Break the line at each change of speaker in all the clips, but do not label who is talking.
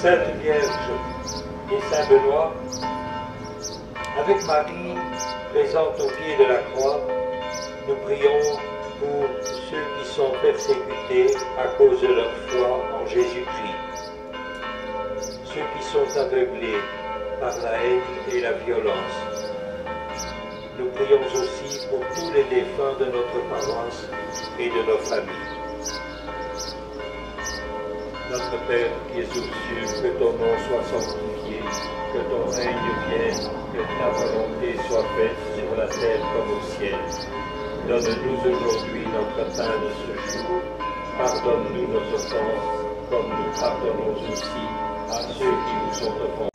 Sainte Vierge et Saint Benoît, avec Marie présente au pied de la croix, nous prions pour ceux qui sont persécutés à cause de leur foi en Jésus-Christ, ceux qui sont aveuglés par la haine et la violence. Nous prions aussi pour tous les défunts de notre paroisse et de nos familles. Notre Père qui es aux cieux, que ton nom soit sanctifié, que ton règne vienne, que ta volonté soit faite sur la terre comme au ciel. Donne-nous aujourd'hui notre pain de ce jour. Pardonne-nous nos offenses, comme nous pardonnons aussi à ceux qui nous ont offensés.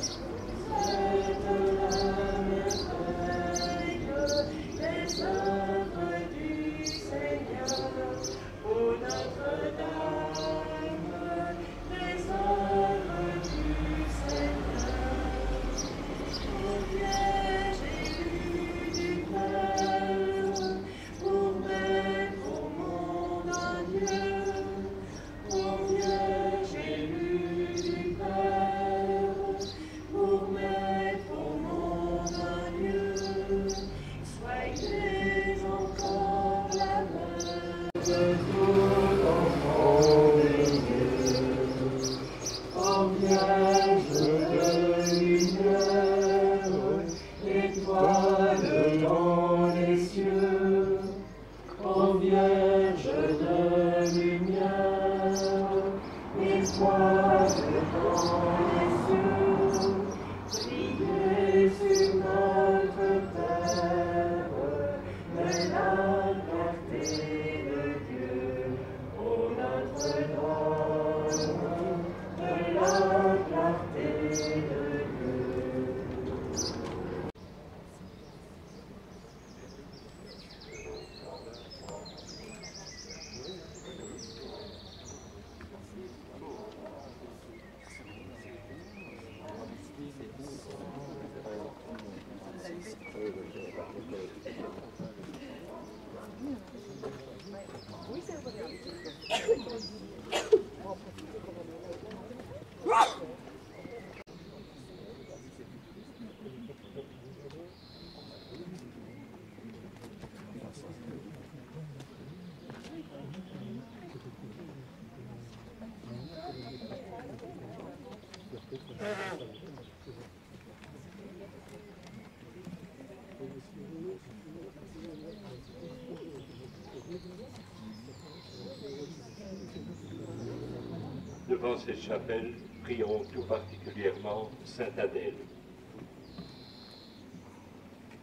Devant cette chapelle, prions tout particulièrement Sainte Adèle.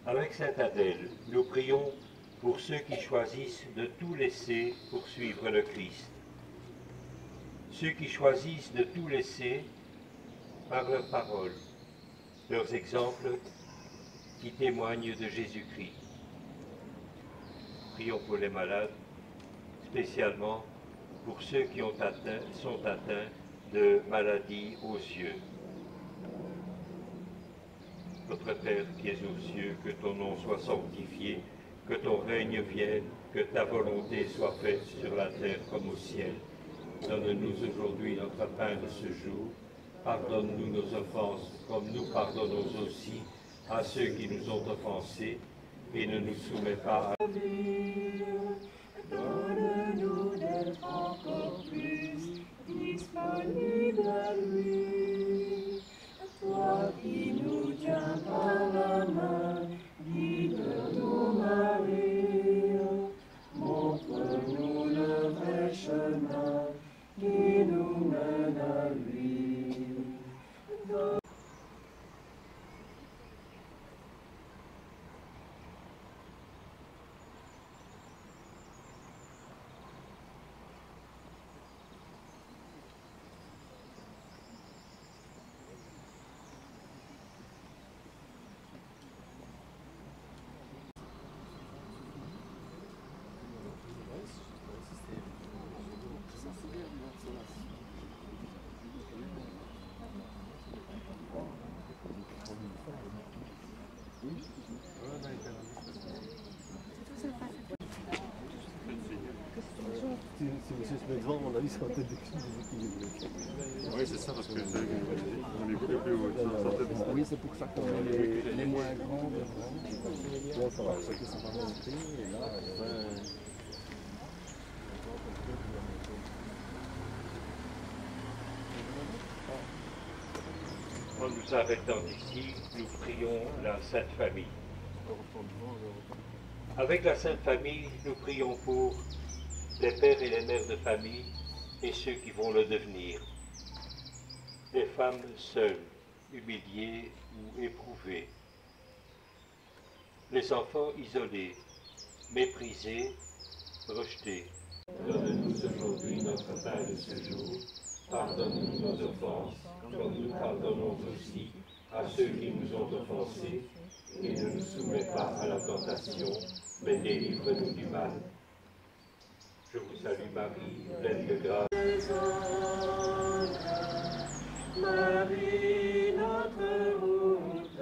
Avec Sainte Adèle, nous prions pour ceux qui choisissent de tout laisser pour suivre le Christ. Ceux qui choisissent de tout laisser par leurs paroles, leurs exemples qui témoignent de Jésus-Christ. Prions pour les malades, spécialement pour ceux qui sont atteints de maladies aux yeux. Notre Père qui es aux cieux, que ton nom soit sanctifié, que ton règne vienne, que ta volonté soit faite sur la terre comme au ciel. Donne-nous aujourd'hui notre pain de ce jour. Pardonne-nous nos offenses, comme nous pardonnons aussi à ceux qui nous ont offensés, et ne nous soumets pas à...
Donne-nous d'être encore plus disponibles à lui. Toi qui nous tiens par la main, guide-nous Marie. Montre-nous le vrai chemin qui nous mène à lui.
Mais devant, à mon avis, ça va peut-être déséquilibrer.
Oui, c'est ça, parce que on est beaucoup plus haut.
Oui, c'est pour ça qu'on met les moins grands devant. Là, ça va, ça va monter, et là,
En nous arrêtant ici, nous prions la Sainte Famille. Avec la Sainte Famille, nous prions pour les pères et les mères de famille et ceux qui vont le devenir. Les femmes seules, humiliées ou éprouvées. Les enfants isolés, méprisés, rejetés. Donne-nous aujourd'hui notre pain de ce jour. Pardonne-nous nos offenses, comme nous pardonnons aussi à ceux qui nous ont offensés. Et ne nous soumets pas à la tentation, mais délivre-nous du mal. Je vous salue Marie, pleine de grâce.
Marie, notre route,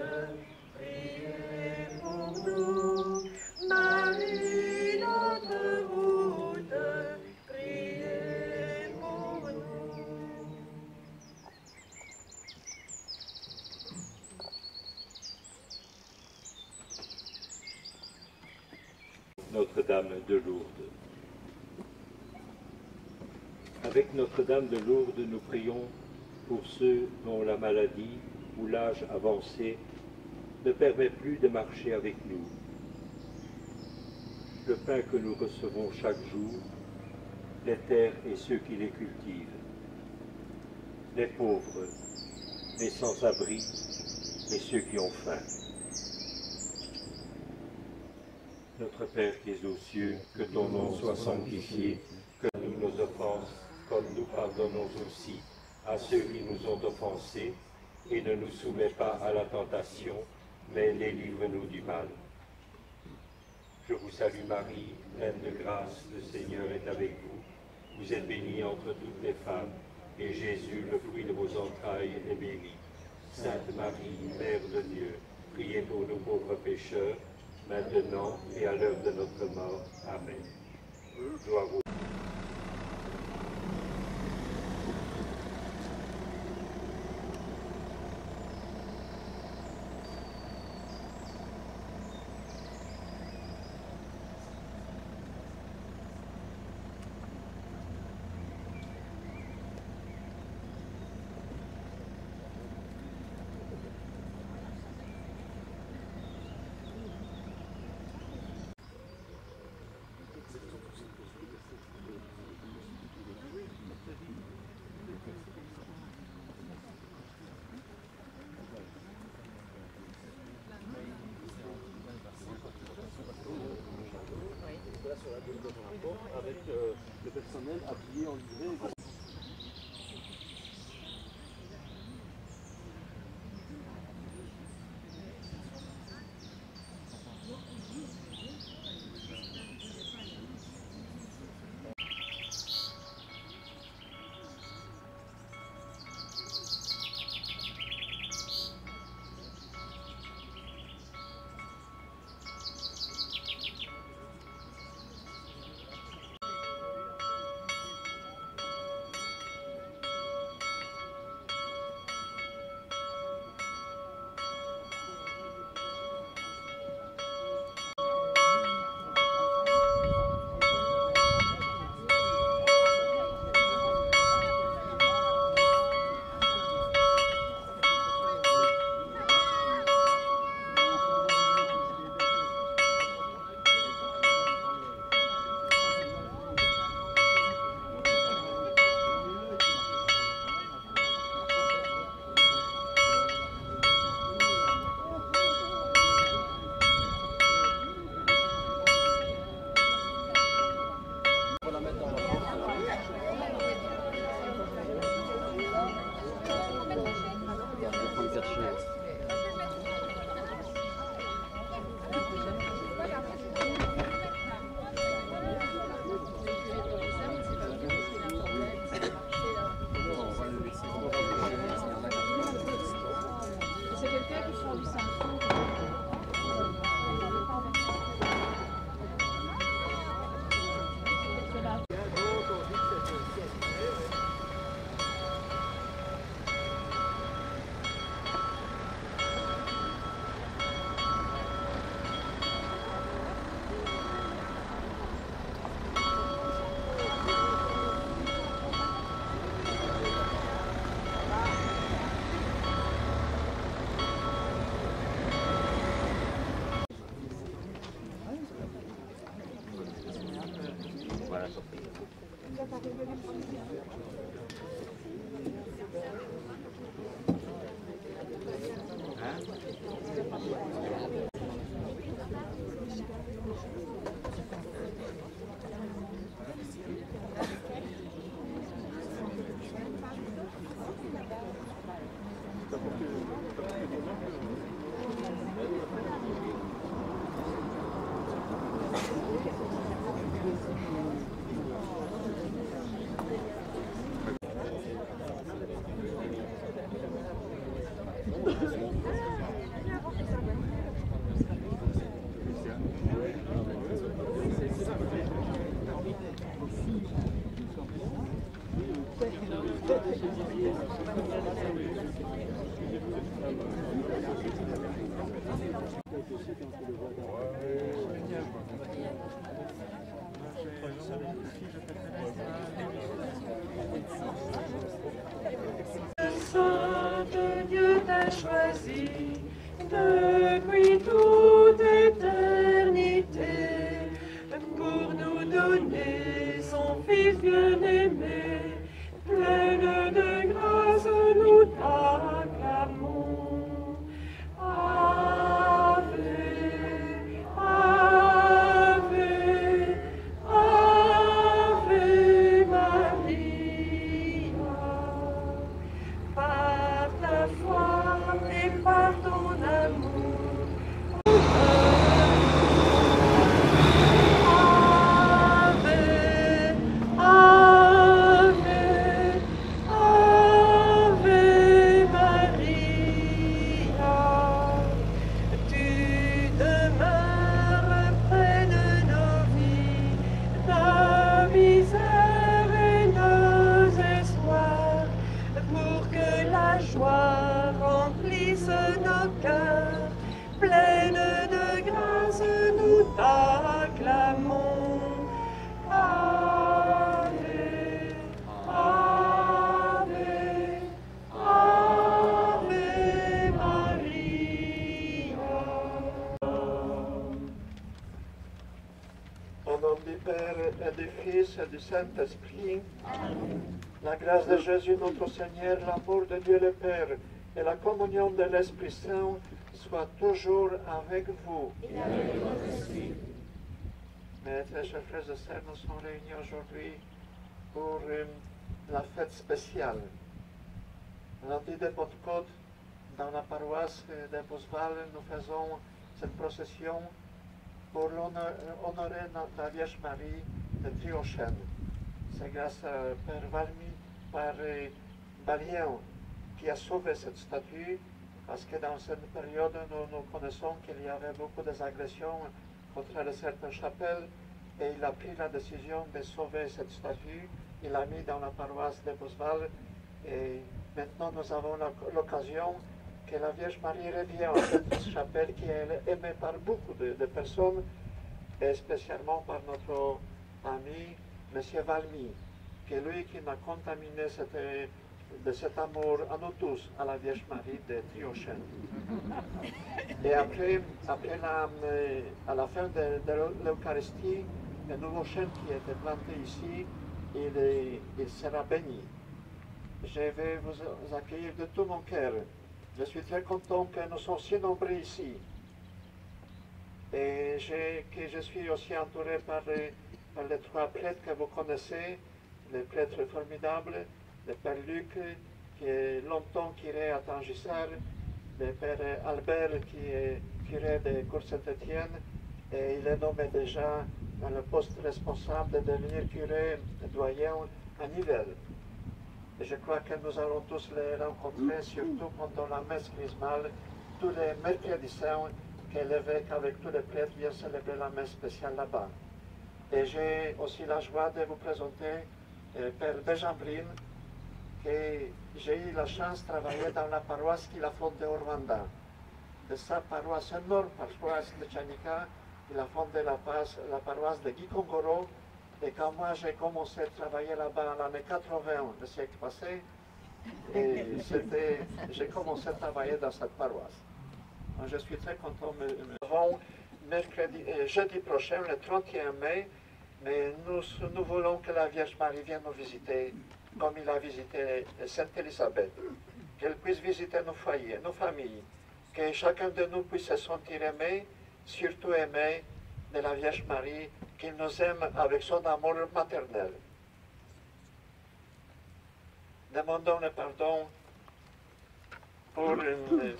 priez pour nous. Marie, notre route, priez pour nous.
Notre-Dame de Lourdes. Avec Notre-Dame de Lourdes, nous prions pour ceux dont la maladie ou l'âge avancé ne permet plus de marcher avec nous. Le pain que nous recevons chaque jour, les terres et ceux qui les cultivent, les pauvres, les sans-abri et ceux qui ont faim. Notre Père qui es aux cieux, que ton nom soit sanctifié, que nous nos offenses, comme nous pardonnons aussi à ceux qui nous ont offensés, et ne nous soumets pas à la tentation, mais délivre-nous du mal. Je vous salue Marie, pleine de grâce, le Seigneur est avec vous. Vous êtes bénie entre toutes les femmes, et Jésus, le fruit de vos entrailles, est béni. Sainte Marie, Mère de Dieu, priez pour nous pauvres pécheurs, maintenant et à l'heure de notre mort. Amen. Gloire au
avec le personnel habillé en livrée.
la sortie.
Sainte, Dieu t'a choisi depuis toute éternité pour nous donner son Fils bien-aimé. Pleine de grâce, nous t'acclamons. Ave, Ave, Ave Maria. Par ta foi et par ton amour. Ave, Ave, Ave Maria. Tu demeures près de nos vies, nos misères et nos espoirs, pour que la joie remplisse nos cœurs. Pleine de grâce, nous t'acclamons. Ave, Ave, Ave Maria.
Au nom du Père et du Fils et du Saint-Esprit, la grâce de Jésus notre Seigneur, l'amour de Dieu le Père et la communion de l'Esprit Saint soient toujours avec vous. Mes très chers frères et sœurs, nous sommes réunis aujourd'hui pour la fête spéciale. Lundi de Pentecôte, dans la paroisse de Bousval, nous faisons cette procession pour honorer la Vierge Marie de Triochène. C'est grâce à Père Valmy, par Balien, qui a sauvé cette statue, parce que dans cette période, nous connaissons qu'il y avait beaucoup d'agressions contre certaines chapelles, et il a pris la décision de sauver cette statue. Il l'a mis dans la paroisse de Bousval, et maintenant nous avons l'occasion que la Vierge Marie revient à cette chapelle qui est aimée par beaucoup de personnes, et spécialement par notre ami M. Valmy, qui est lui qui m'a contaminé de cet amour à nous tous, à la Vierge Marie de Triochène. Et après à la fin de l'Eucharistie, le nouveau chêne qui était planté ici, il sera béni. Je vais vous accueillir de tout mon cœur. Je suis très content que nous sommes si nombreux ici. Et que je suis aussi entouré par les trois prêtres que vous connaissez, les prêtres formidables, le Père Luc, qui est longtemps curé à Tangissart, le Père Albert, qui est curé de Cour Saint-Étienne, et il est nommé déjà dans le poste responsable de devenir curé doyen à Nivelles. Et je crois que nous allons tous les rencontrer, surtout pendant la messe chrismale, tous les mercredis saints, que l'évêque avec tous les prêtres vient célébrer la messe spéciale là-bas. Et j'ai aussi la joie de vous présenter Père Béjambrine, que j'ai eu la chance de travailler dans la paroisse qu'il a fondée au Rwanda. De sa paroisse, énorme paroisse de Chanika, il a fondé la paroisse de Gikongoro. Et quand moi j'ai commencé à travailler là-bas en l'année 80 du siècle passé, j'ai commencé à travailler dans cette paroisse. Donc, je suis très content. Nous avons jeudi prochain, le 31 mai, Mais nous voulons que la Vierge Marie vienne nous visiter comme il a visité Sainte Élisabeth, qu'elle puisse visiter nos foyers, nos familles, que chacun de nous puisse se sentir aimé, surtout aimé de la Vierge Marie, qui nous aime avec son amour maternel. Demandons le pardon pour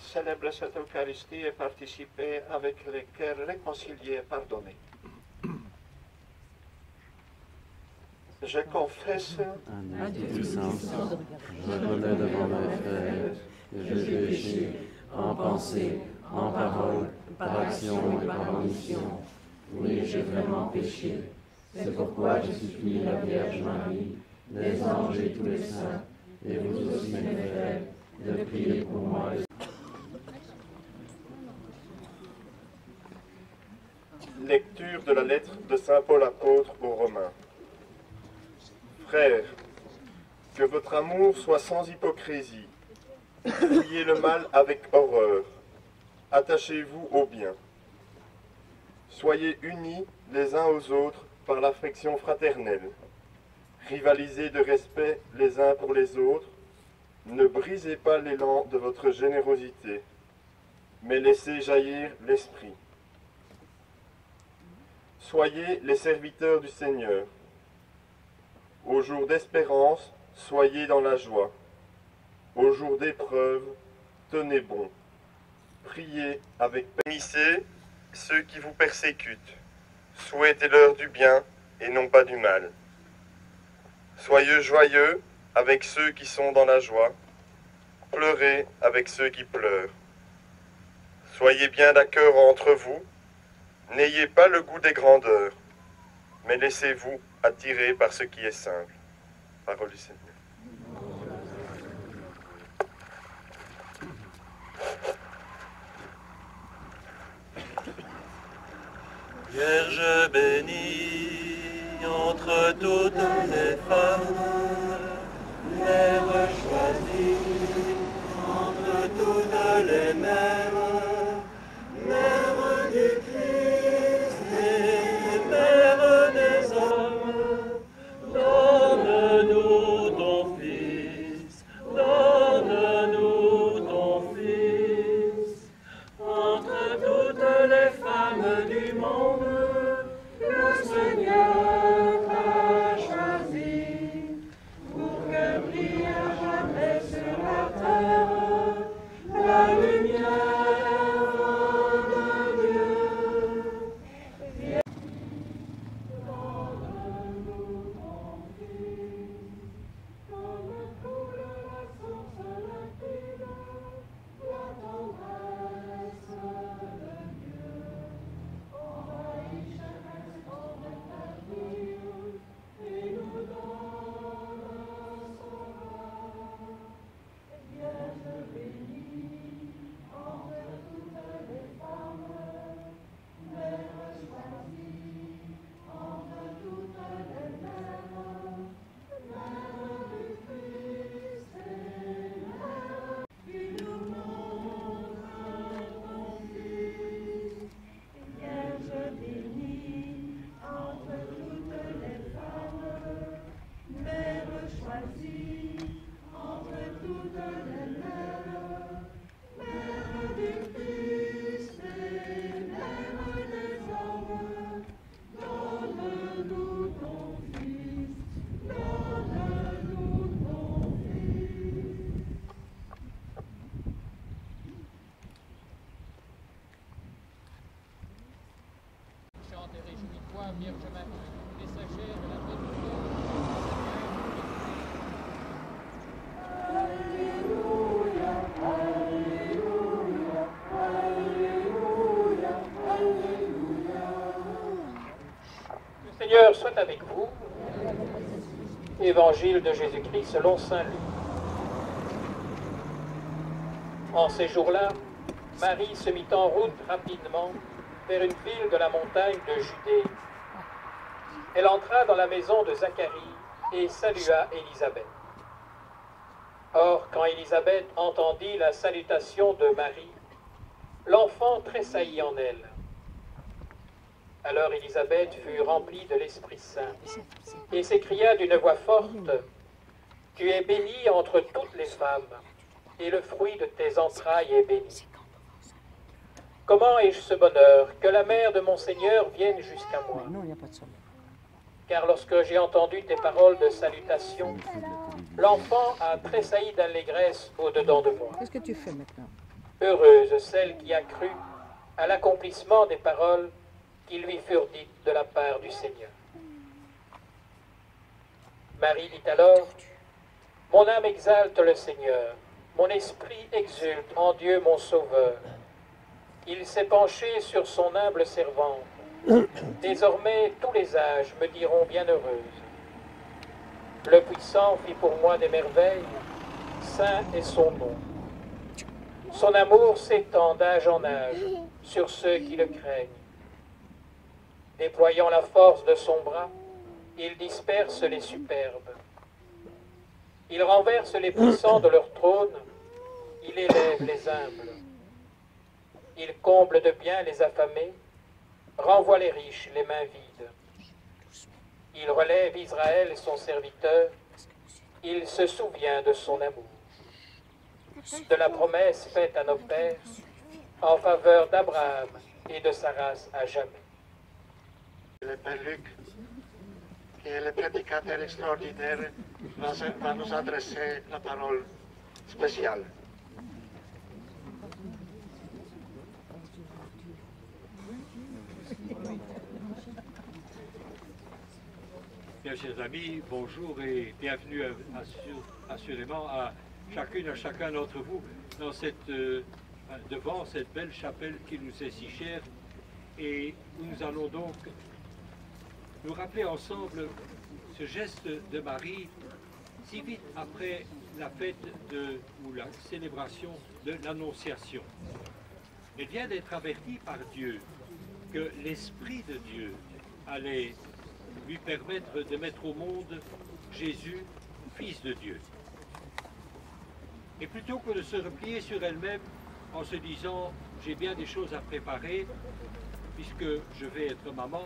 célébrer cette Eucharistie et participer avec les cœurs réconciliés et pardonnés. Je confesse
à déficience, je remets devant mes frères que j'ai péché en pensée, en parole, par action et par omission. Oui, j'ai vraiment péché. C'est pourquoi je supplie la Vierge Marie, les anges et tous les saints, et vous aussi mes frères, de prier pour moi.
Lecture de la lettre de saint Paul apôtre aux Romains. Frères, que votre amour soit sans hypocrisie. Fuyez le mal avec horreur. Attachez-vous au bien. Soyez unis les uns aux autres par l'affection fraternelle. Rivalisez de respect les uns pour les autres. Ne brisez pas l'élan de votre générosité, mais laissez jaillir l'esprit. Soyez les serviteurs du Seigneur. Au jour d'espérance, soyez dans la joie. Au jour d'épreuve, tenez bon. Priez avec paix. Bénissez ceux qui vous persécutent. Souhaitez-leur du bien et non pas du mal. Soyez joyeux avec ceux qui sont dans la joie. Pleurez avec ceux qui pleurent. Soyez bien d'accord entre vous. N'ayez pas le goût des grandeurs, mais laissez-vous attirer par ce qui est simple. Parole du Seigneur.
Vierge bénie entre toutes les femmes, Mère choisie entre toutes les mères, Mère du Christ et Mère des hommes, donne-nous ton Fils, donne-nous ton Fils. Entre toutes les femmes du monde, le Seigneur t'a choisi pour que brille à jamais sur la terre la lumière de Dieu. Donne-nous ton Fils, comme coule la source limpide, la tendresse de Dieu. Envahis chaque instant de ta vie et nous donne son roi. Vierge bénie entre toutes les femmes, Mère choisie entre toutes les mères, Mère du Christ et Mère qui nous montre ton Fils. Vierge bénie entre toutes les femmes, Mère choisie entre toutes les mères, Mère du Christ et Mère des hommes, donne-nous ton Fils, donne-nous ton Fils.
Chante et réjouis-toi, Vierge Marie, messagère de la paix du monde. Le Seigneur soit avec vous. Évangile de Jésus-Christ selon saint Luc. En ces jours-là, Marie se mit en route rapidement vers une ville de la montagne de Judée. Elle entra dans la maison de Zacharie et salua Élisabeth. Or, quand Élisabeth entendit la salutation de Marie, l'enfant tressaillit en elle. Alors Élisabeth fut remplie de l'Esprit Saint et s'écria d'une voix forte, « Tu es bénie entre toutes les femmes, et le fruit de tes entrailles est béni. Comment ai-je ce bonheur que la mère de mon Seigneur vienne jusqu'à moi? Car lorsque j'ai entendu tes paroles de salutation, l'enfant a tressailli d'allégresse au-dedans de moi.
Qu'est-ce que tu fais maintenant?
Heureuse celle qui a cru à l'accomplissement des paroles qui lui furent dites de la part du Seigneur. » Marie dit alors, « Mon âme exalte le Seigneur, mon esprit exulte en Dieu mon Sauveur. Il s'est penché sur son humble servante. Désormais, tous les âges me diront bienheureuse. Le Puissant fit pour moi des merveilles, saint est son nom. Son amour s'étend d'âge en âge sur ceux qui le craignent. Déployant la force de son bras, il disperse les superbes. Il renverse les puissants de leur trône, il élève les humbles. Il comble de bien les affamés, renvoie les riches les mains vides. Il relève Israël son serviteur, il se souvient de son amour, de la promesse faite à nos pères en faveur d'Abraham et de sa race à jamais.
Le Père Luc, qui est le prédicateur extraordinaire, va nous adresser la parole spéciale.
Bien, chers amis, bonjour et bienvenue assurément à chacune, à chacun d'entre vous dans devant cette belle chapelle qui nous est si chère et où nous allons donc nous rappeler ensemble ce geste de Marie si vite après la fête ou la célébration de l'Annonciation. Elle vient d'être avertie par Dieu que l'Esprit de Dieu allait lui permettre de mettre au monde Jésus, Fils de Dieu. Et plutôt que de se replier sur elle-même en se disant « j'ai bien des choses à préparer puisque je vais être maman »,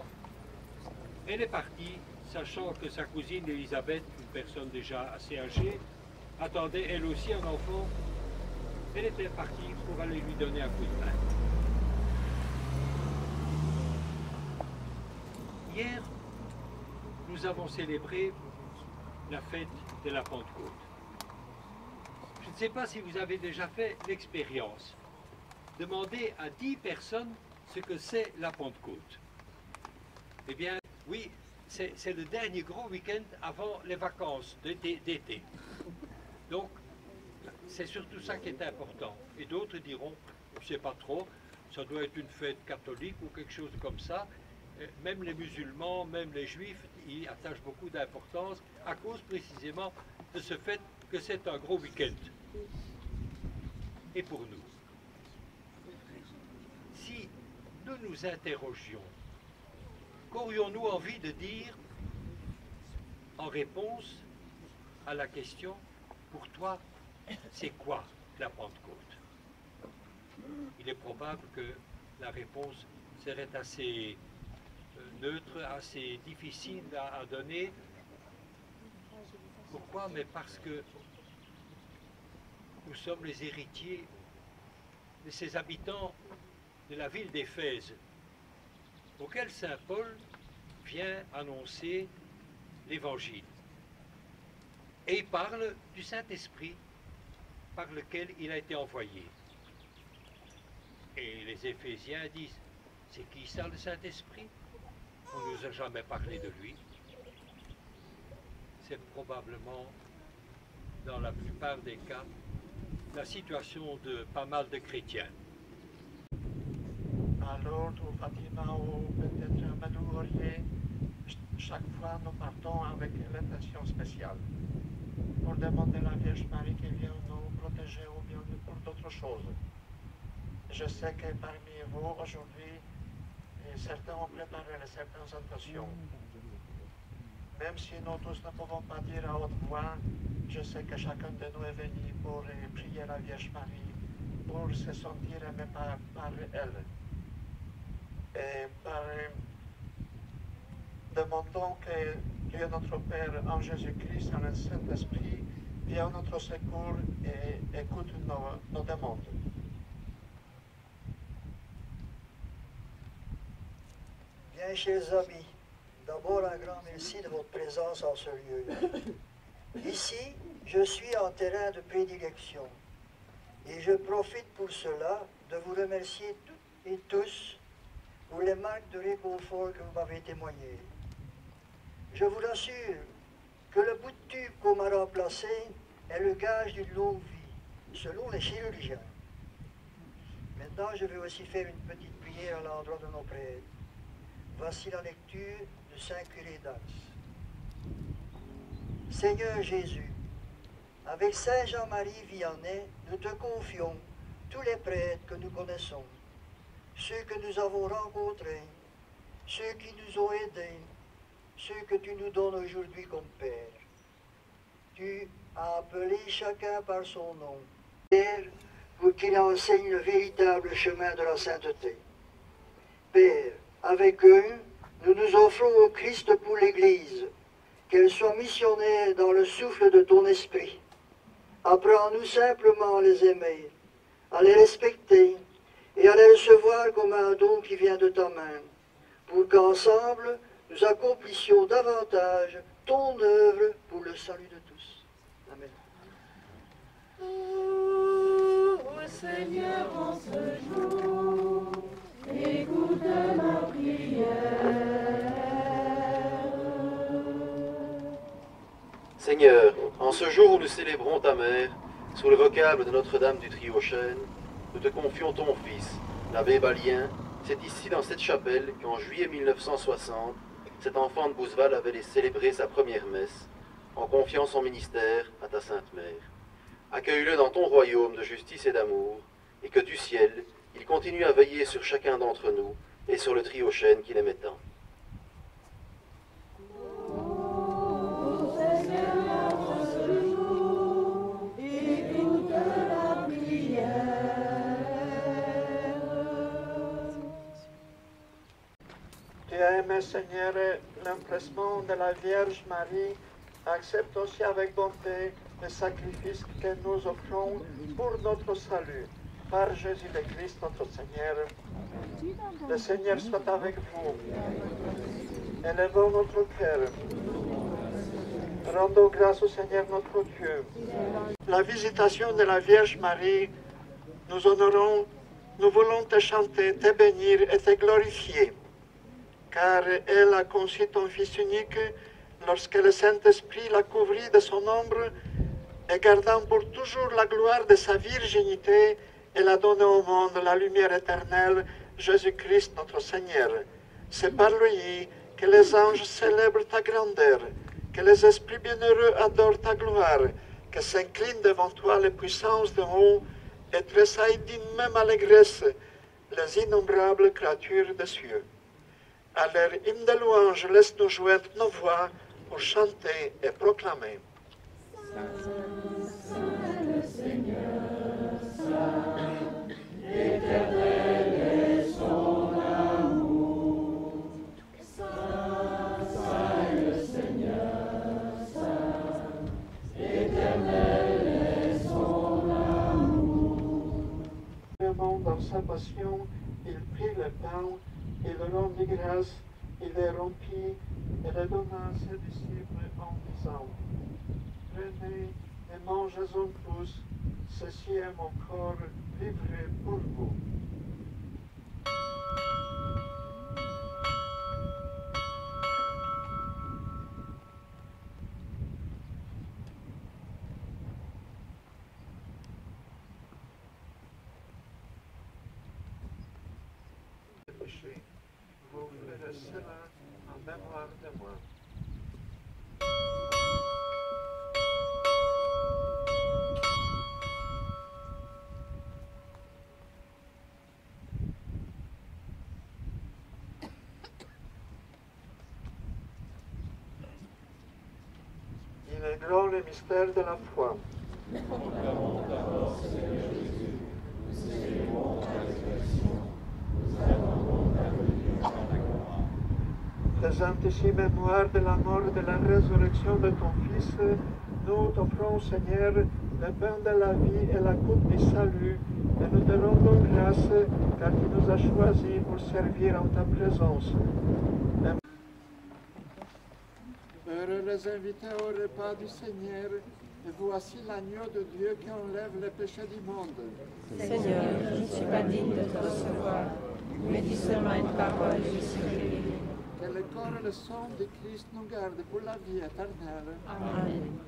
elle est partie, sachant que sa cousine Élisabeth, une personne déjà assez âgée, attendait elle aussi un enfant. Elle était partie pour aller lui donner un coup de main. Hier, nous avons célébré la fête de la Pentecôte. Je ne sais pas si vous avez déjà fait l'expérience. Demandez à 10 personnes ce que c'est la Pentecôte. Eh bien, oui, c'est le dernier grand week-end avant les vacances d'été. Donc, c'est surtout ça qui est important. Et d'autres diront, je ne sais pas trop, ça doit être une fête catholique ou quelque chose comme ça. Même les musulmans, même les juifs, y attachent beaucoup d'importance à cause précisément de ce fait que c'est un gros week-end. Et pour nous, si nous nous interrogions, qu'aurions-nous envie de dire en réponse à la question « Pour toi, c'est quoi la Pentecôte ?» Il est probable que la réponse serait assez neutre, assez difficile à donner. Pourquoi? Mais parce que nous sommes les héritiers de ces habitants de la ville d'Éphèse, auquel saint Paul vient annoncer l'Évangile. Et il parle du Saint-Esprit par lequel il a été envoyé. Et les Éphésiens disent, c'est qui ça le Saint-Esprit? On ne nous a jamais parlé de lui. C'est probablement, dans la plupart des cas, la situation de pas mal de chrétiens.
À Lourdes ou Fatima ou peut-être à Medjugorje, chaque fois nous partons avec l'intention spéciale pour demander à la Vierge Marie qui vient nous protéger ou bien pour d'autres choses. Je sais que parmi vous aujourd'hui, certains ont préparé certaines intentions. Même si nous tous ne pouvons pas dire à haute voix, je sais que chacun de nous est venu pour prier la Vierge Marie, pour se sentir aimé par elle. Et par demandons que Dieu notre Père, en Jésus-Christ, en le Saint-Esprit, vienne à notre secours et écoute nos demandes.
Bien, chers amis, d'abord un grand merci de votre présence en ce lieu. Ici, je suis en terrain de prédilection et je profite pour cela de vous remercier toutes et tous pour les marques de réconfort que vous m'avez témoignées. Je vous rassure que le bout de tube qu'on m'a remplacé est le gage d'une longue vie, selon les chirurgiens. Maintenant, je vais aussi faire une petite prière à l'endroit de nos prêtres. Voici la lecture du Saint Curé d'Ars. Seigneur Jésus, avec Saint Jean-Marie Vianney, nous te confions tous les prêtres que nous connaissons, ceux que nous avons rencontrés, ceux qui nous ont aidés, ceux que tu nous donnes aujourd'hui comme Père. Tu as appelé chacun par son nom, Père, pour qu'il enseigne le véritable chemin de la sainteté. Père, avec eux, nous nous offrons au Christ pour l'Église, qu'elle soit missionnaire dans le souffle de ton esprit. Apprends-nous simplement à les aimer, à les respecter et à les recevoir comme un don qui vient de ta main, pour qu'ensemble, nous accomplissions davantage ton œuvre pour le salut de tous. Amen.
Oh, Seigneur, en ce jour, écoute ma prière.
Seigneur, en ce jour où nous célébrons ta mère, sous le vocable de Notre-Dame du Triochène, nous te confions ton fils, l'abbé Balien. C'est ici, dans cette chapelle, qu'en juillet 1960, cet enfant de Bouzeval avait célébré sa première messe, en confiant son ministère à ta Sainte Mère. Accueille-le dans ton royaume de justice et d'amour, et que du ciel, il continue à veiller sur chacun d'entre nous et sur le Triochène qu'il aimait tant.
Tu as aimé, Seigneur, l'empressement de la Vierge Marie. Accepte aussi avec bonté le sacrifice que nous offrons pour notre salut. Par Jésus le Christ, notre Seigneur. Le Seigneur soit avec vous. Élevons notre cœur. Rendons grâce au Seigneur notre Dieu. La visitation de la Vierge Marie, nous honorons, nous voulons te chanter, te bénir et te glorifier. Car elle a conçu ton Fils unique lorsque le Saint-Esprit l'a couvrit de son ombre et gardant pour toujours la gloire de sa virginité, elle a donné au monde la lumière éternelle, Jésus-Christ notre Seigneur. C'est par lui que les anges célèbrent ta grandeur, que les esprits bienheureux adorent ta gloire, que s'inclinent devant toi les puissances de haut et tressaillent d'une même allégresse les innombrables créatures des cieux. À leur hymne de louange, laisse-nous joindre nos voix pour chanter et proclamer.
Saint le Seigneur, Saint, éternel est son amour. Saint le Seigneur, Saint, éternel est son amour.
Dans sa passion, il prit le pain, il rendit grâce, il les rompit et les donna à ses disciples en disant: Prenez et mangez-en tous, ceci est mon corps livré pour vous. Vous ferez cela en mémoire de moi. Il est grand le mystère de la foi. faisant ici mémoire de la mort et de la résurrection de ton Fils, nous t'offrons, Seigneur, le pain de la vie et la coupe du salut, et nous te rendons grâce car tu nous as choisis pour servir en ta présence. Heureux les invités au repas du Seigneur, et voici l'agneau de Dieu qui enlève les péchés du monde.
Seigneur, je ne suis pas digne de te recevoir, mais dis seulement une parole, je serai guéri.
Que le corps et le sang de Christ nous gardent pour la vie éternelle.
Amen.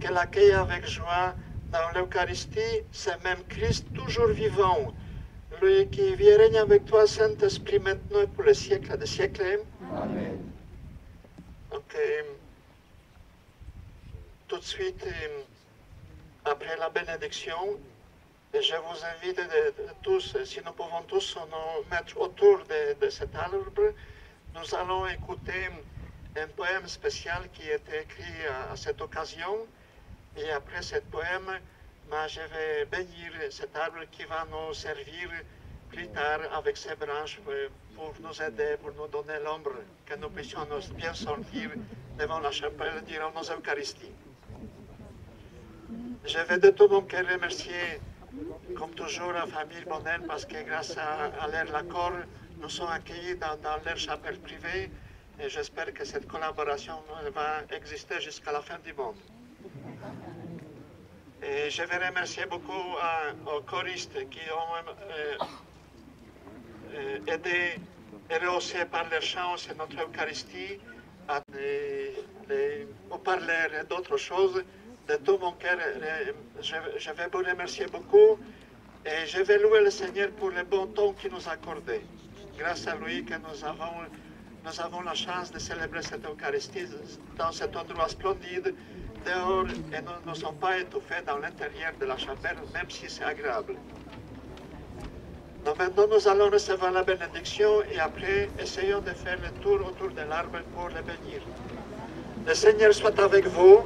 qu'elle accueille avec joie dans l'Eucharistie, c'est même Christ toujours vivant, lui qui vit et règne avec toi, Saint-Esprit, maintenant et pour les siècles des siècles. Amen. Donc, tout de suite, après la bénédiction, je vous invite tous, si nous pouvons tous nous mettre autour de cet arbre, nous allons écouter un poème spécial qui a été écrit à cette occasion. Et après ce poème, je vais bénir cet arbre qui va nous servir plus tard avec ses branches pour nous aider, pour nous donner l'ombre, que nous puissions nous bien sortir devant la chapelle durant nos Eucharisties. Je vais de tout mon cœur remercier, comme toujours, la famille Bonnel, parce que grâce à leur accord, nous sommes accueillis dans leur chapelle privée, et j'espère que cette collaboration va exister jusqu'à la fin du monde. Et je vais remercier beaucoup aux choristes qui ont aidé et rehaussé par leur chant notre Eucharistie, aux parleurs et d'autres choses. De tout mon cœur, je vais vous remercier beaucoup et je vais louer le Seigneur pour le bon temps qu'il nous a accordé. Grâce à lui que nous avons la chance de célébrer cette Eucharistie dans cet endroit splendide, dehors, et nous ne sommes pas étouffés dans l'intérieur de la chapelle, même si c'est agréable. Donc maintenant, nous allons recevoir la bénédiction et après, essayons de faire le tour autour de l'arbre pour le bénir. Le Seigneur soit avec vous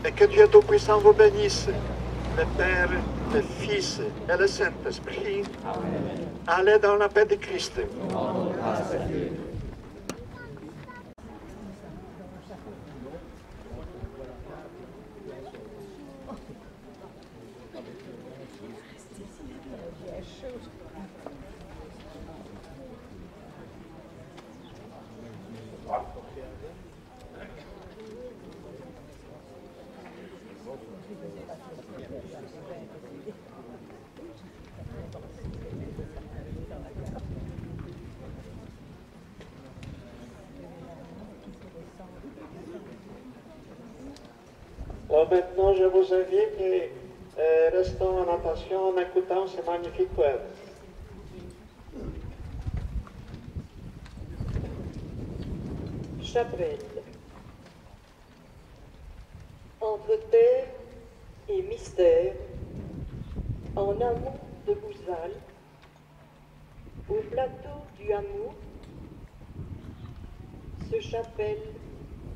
et que Dieu Tout-Puissant vous bénisse, le Père, le Fils et le Saint-Esprit. Allez dans la paix de Christ. Alors maintenant, je vous invite et restons en attention en écoutant ce magnifique poème.
Chapelle. Entre terre et mystère, en amont de Boussal, au plateau du Hameau, se chapelle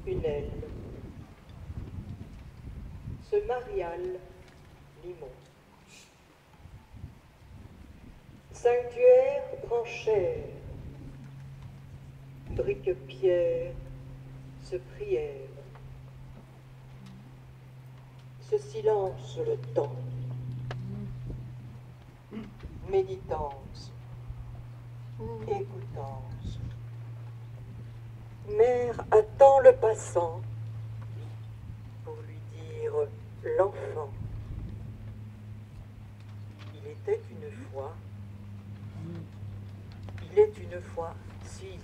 une aile. Ce Marial Limon. Sanctuaire branchère, brique-pierre, ce prière. Ce silence le temps, méditance, écoutance. Mère attend le passant pour lui dire l'enfant. Il était une fois, il est une fois six.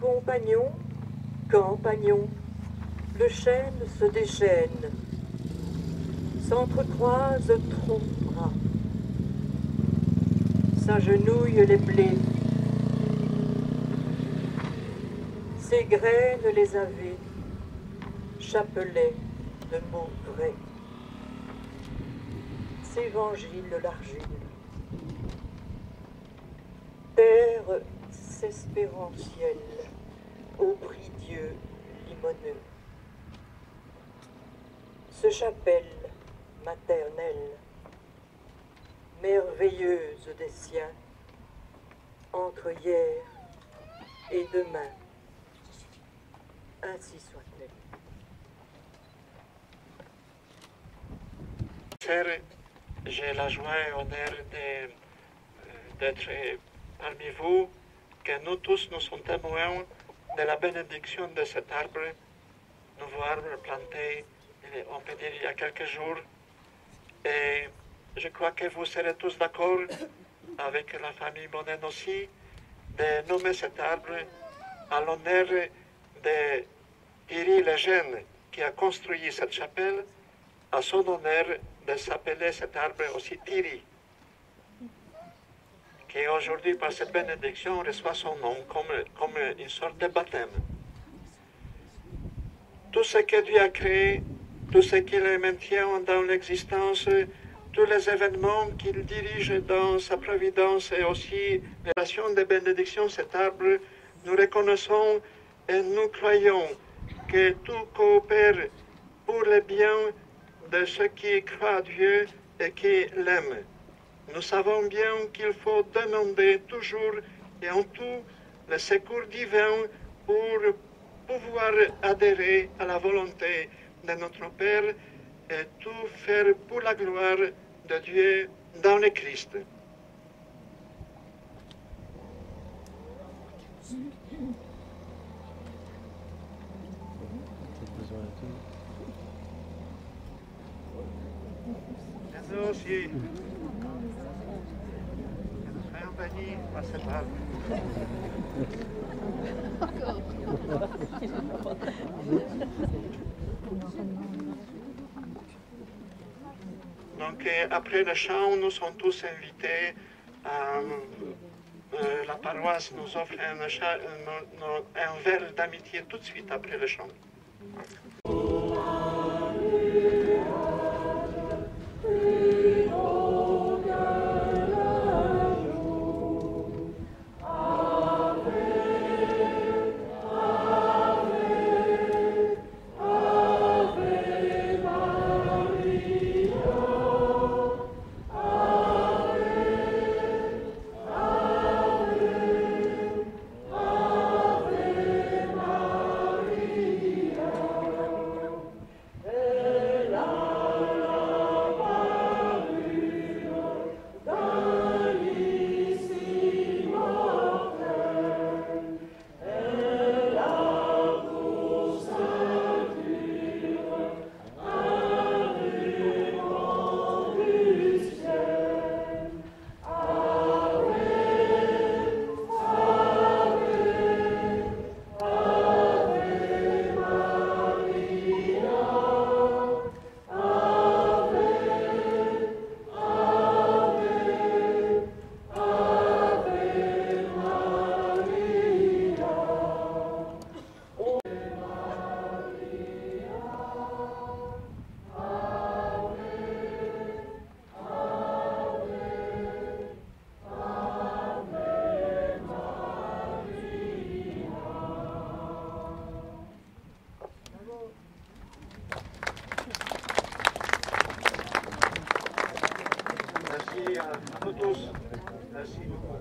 Compagnon, campagnon, le chêne se déchaîne, s'entrecroise tronc bras, s'agenouillent les blés, ses graines les avaient, chapelet de mots vrais, s'évangile l'argile, terre s'espérantielle, au prix Dieu limoneux. Ce chapelle maternelle, merveilleuse des siens, entre hier et demain, ainsi soit-elle.
Frères, j'ai la joie et l'honneur d'être parmi vous, que nous tous nous sommes témoins de la bénédiction de cet arbre, nouveau arbre planté, on peut dire il y a quelques jours. Et je crois que vous serez tous d'accord avec la famille Bonnen aussi, de nommer cet arbre à l'honneur de Thierry Lejeune, qui a construit cette chapelle, à son honneur de s'appeler cet arbre aussi Thierry, qui aujourd'hui, par cette bénédiction, reçoit son nom comme une sorte de baptême. Tout ce que Dieu a créé, tout ce qu'il maintient dans l'existence, tous les événements qu'il dirige dans sa providence et aussi les relations de bénédiction, cet arbre, nous reconnaissons et nous croyons que tout coopère pour le bien de ceux qui croient à Dieu et qui l'aiment. Nous savons bien qu'il faut demander toujours et en tout le secours divin pour pouvoir adhérer à la volonté de notre Père et tout faire pour la gloire de Dieu dans le Christ. Et nous aussi, nous soyons bénis par cet arbre. Donc, après le chant, nous sommes tous invités à la paroisse nous offre un verre d'amitié tout de suite après le chant. Merci à vous tous. Merci beaucoup.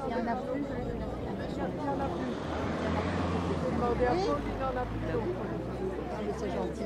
Il y en a plus. C'est gentil.